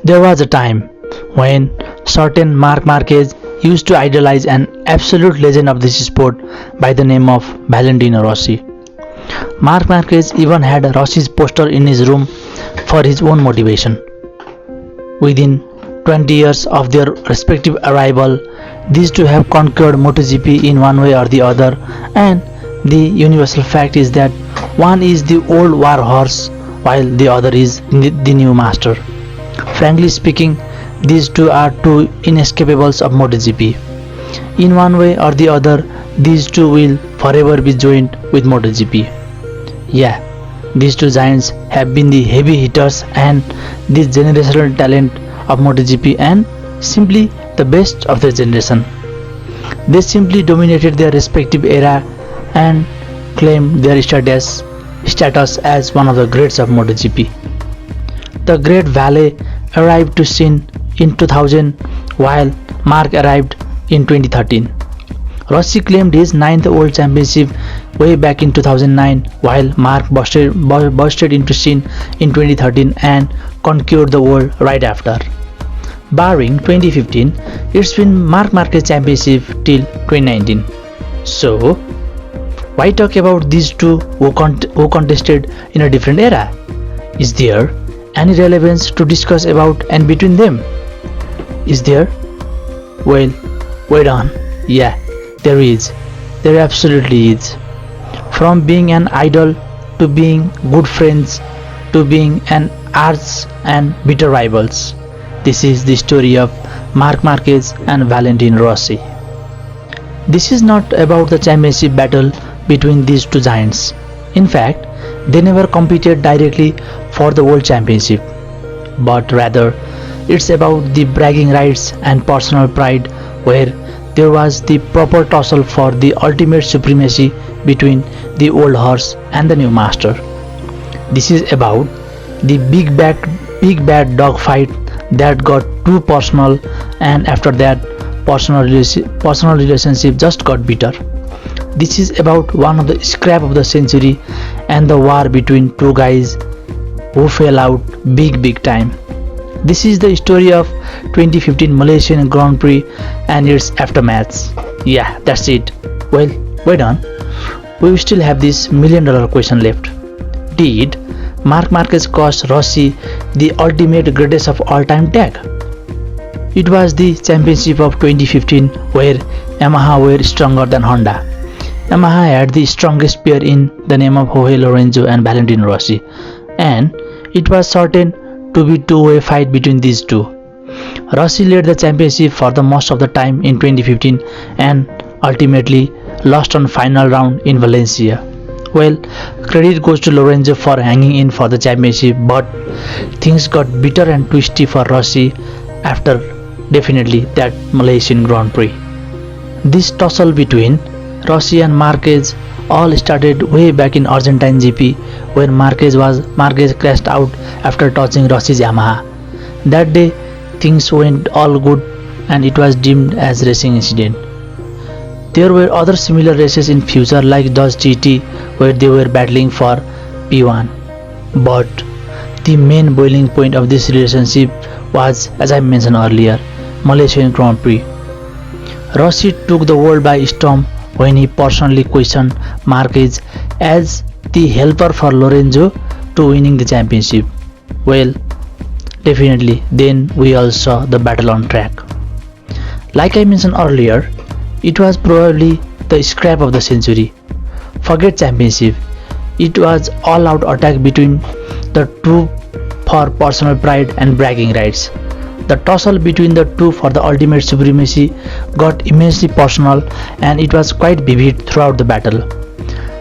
There was a time when certain Marc Marquez used to idolize an absolute legend of this sport by the name of Valentine Rossi. Marc Marquez even had Rossi's poster in his room for his own motivation. Within 20 years of their respective arrival, these two have conquered MotoGP in one way or the other, and the universal fact is that one is the old war horse while the other is the new master. Frankly speaking, these two are two inescapables of MotoGP. In one way or the other, these two will forever be joined with MotoGP. Yeah, these two giants have been the heavy hitters and the generational talent of MotoGP and simply the best of their generation. They simply dominated their respective era and claimed their status as one of the greats of MotoGP. The great Vale arrived to scene in 2000 while Marc arrived in 2013. Rossi claimed his ninth World Championship way back in 2009 while Marc busted into scene in 2013 and conquered the world right after. Barring 2015, it's been Marc Marquez Championship till 2019. So, why talk about these two who contested in a different era? Is there any relevance to discuss about and between them? Is there? Well, wait on. Yeah, there is. There absolutely is. From being an idol to being good friends to being an arch and bitter rivals. This is the story of Marc Marquez and Valentine Rossi. This is not about the championship battle between these two giants. In fact, they never competed directly for the world championship, but rather it's about the bragging rights and personal pride where there was the proper tussle for the ultimate supremacy between the old horse and the new master. This is about the big bad dog fight that got too personal, and after that personal relationship just got bitter. This is about one of the scrap of the century and the war between two guys who fell out big time. This is the story of 2015 Malaysian Grand Prix and its aftermaths. Yeah, that's it. Well, wait on. We still have this $1 million question left. Did Marc Marquez cost Rossi the ultimate greatest of all time tag? It was the championship of 2015 where Yamaha were stronger than Honda. Yamaha had the strongest pair in the name of Jorge Lorenzo and Valentino Rossi, and it was certain to be two-way fight between these two. Rossi led the championship for the most of the time in 2015 and ultimately lost on final round in Valencia. Well, credit goes to Lorenzo for hanging in for the championship, but things got bitter and twisty for Rossi after definitely that Malaysian Grand Prix. This tussle between Rossi and Marquez all started way back in Argentine GP when Marquez crashed out after touching Rossi's Yamaha. That day things went all good and it was deemed as racing incident. There were other similar races in future like Dodge GT where they were battling for P1. But the main boiling point of this relationship was, as I mentioned earlier, Malaysian Grand Prix. Rossi took the world by storm when he personally questioned Marquez as the helper for Lorenzo to winning the championship. Well, definitely then we all saw the battle on track. Like I mentioned earlier, it was probably the scrap of the century. Forget championship, it was all out attack between the two for personal pride and bragging rights. The tussle between the two for the ultimate supremacy got immensely personal and it was quite vivid throughout the battle.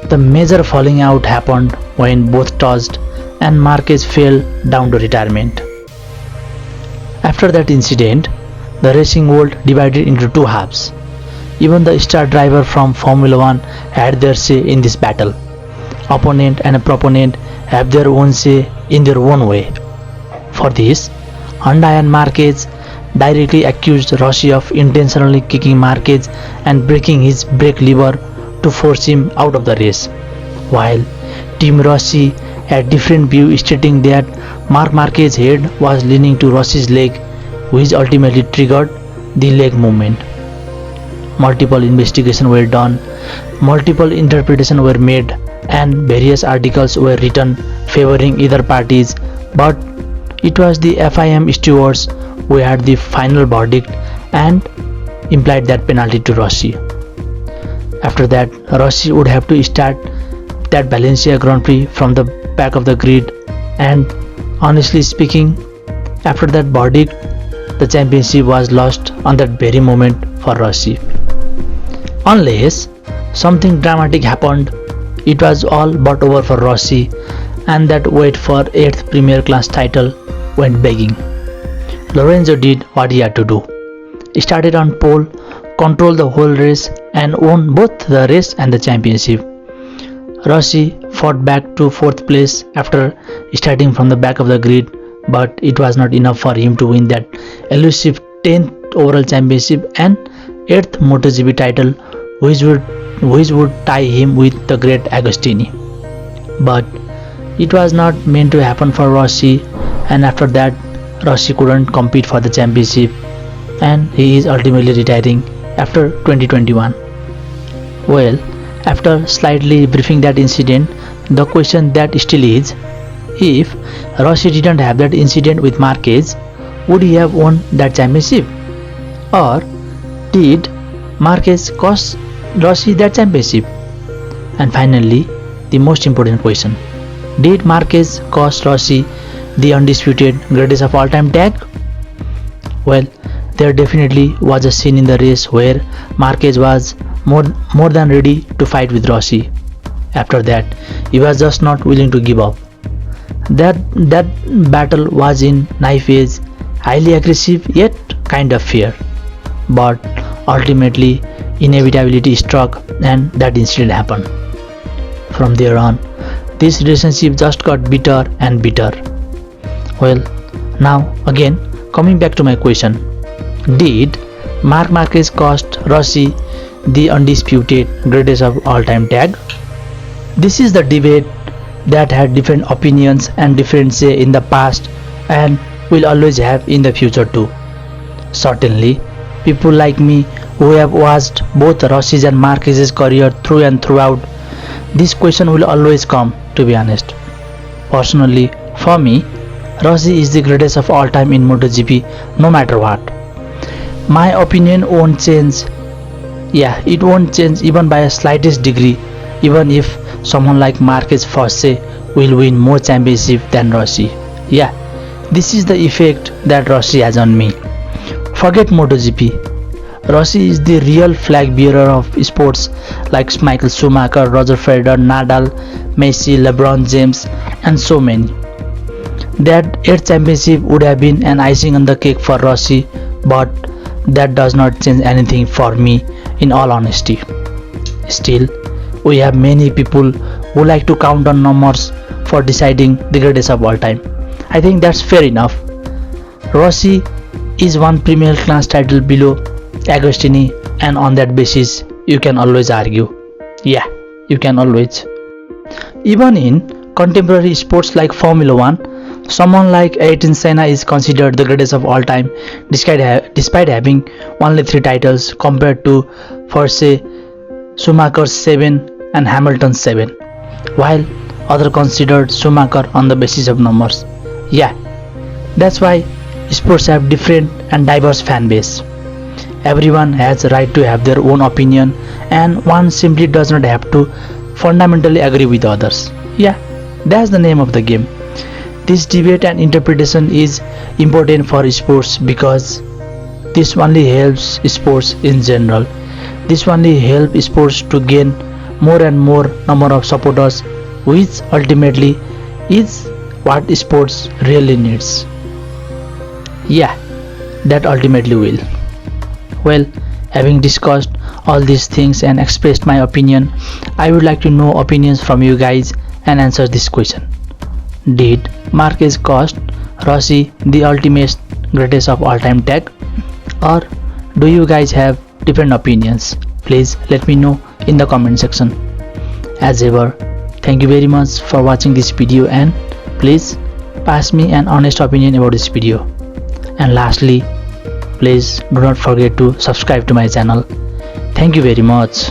The major falling out happened when both touched and Marquez fell down to retirement. After that incident, the racing world divided into two halves. Even the star driver from Formula 1 had their say in this battle. Opponent and proponent have their own say in their own way. For this, Honda and Marquez directly accused Rossi of intentionally kicking Marquez and breaking his brake lever to force him out of the race, while Team Rossi a different view stating that Marc Marquez's head was leaning to Rossi's leg, which ultimately triggered the leg movement. Multiple investigations were done, multiple interpretations were made, and various articles were written favoring either parties, but it was the FIM stewards who had the final verdict and implied that penalty to Rossi. After that, Rossi would have to start that Valencia Grand Prix from the back of the grid, and honestly speaking, after that verdict, the championship was lost on that very moment for Rossi. Unless something dramatic happened, it was all but over for Rossi, and that wait for 8th Premier Class title went begging. Lorenzo did what he had to do. He started on pole, controlled the whole race, and won both the race and the championship. Rossi fought back to 4th place after starting from the back of the grid, but it was not enough for him to win that elusive 10th overall championship and 8th MotoGP title, which would tie him with the great Agostini. But it was not meant to happen for Rossi, and after that Rossi couldn't compete for the championship, and he is ultimately retiring after 2021. Well, after slightly briefing that incident, the question that still is, if Rossi didn't have that incident with Marquez, would he have won that championship? Or did Marquez cost Rossi that championship? And finally, the most important question, did Marquez cost Rossi the undisputed greatest of all time tag? Well, there definitely was a scene in the race where Marquez was more than ready to fight with Rossi. After that, he was just not willing to give up. That battle was in knife edge, highly aggressive yet kind of fair. But ultimately, inevitability struck and that incident happened. From there on, this relationship just got bitter and bitter. Well, now again, coming back to my question, did Marc Marquez cost Rossi the undisputed greatest of all time tag? This is the debate that had different opinions and different say in the past and will always have in the future too. Certainly, people like me who have watched both Rossi's and Marquez's career through and throughout, this question will always come, to be honest. Personally, for me, Rossi is the greatest of all time in MotoGP, no matter what. My opinion won't change. Yeah, it won't change even by a slightest degree, even if someone like Marquez Forse will win more championships than Rossi. Yeah, this is the effect that Rossi has on me. Forget MotoGP. Rossi is the real flag bearer of sports like Michael Schumacher, Roger Federer, Nadal, Messi, LeBron James, and so many. That 8th championship would have been an icing on the cake for Rossi, but that does not change anything for me, in all honesty. Still, we have many people who like to count on numbers for deciding the greatest of all time. I think that's fair enough. Rossi is one Premier Class title below Agostini, and on that basis you can always argue. Yeah, you can always. Even in contemporary sports like Formula 1, someone like Ayrton Senna is considered the greatest of all time despite having only 3 titles compared to, for say, Schumacher's 7 and Hamilton's 7, while others considered Schumacher on the basis of numbers. Yeah, that's why sports have different and diverse fan base. Everyone has a right to have their own opinion, and one simply does not have to fundamentally agree with others. Yeah, that's the name of the game. This debate and interpretation is important for sports because this only helps sports in general. This only helps sports to gain more and more number of supporters, which ultimately is what sports really needs. Yeah, that ultimately will. Well, having discussed all these things and expressed my opinion, I would like to know opinions from you guys and answer this question. Did Marquez cost Rossi the ultimate greatest of all time tag? Or do you guys have different opinions? Please let me know in the comment section. As ever, Thank you very much for watching this video, and please pass me an honest opinion about this video. And lastly, please do not forget to subscribe to my channel. Thank you very much.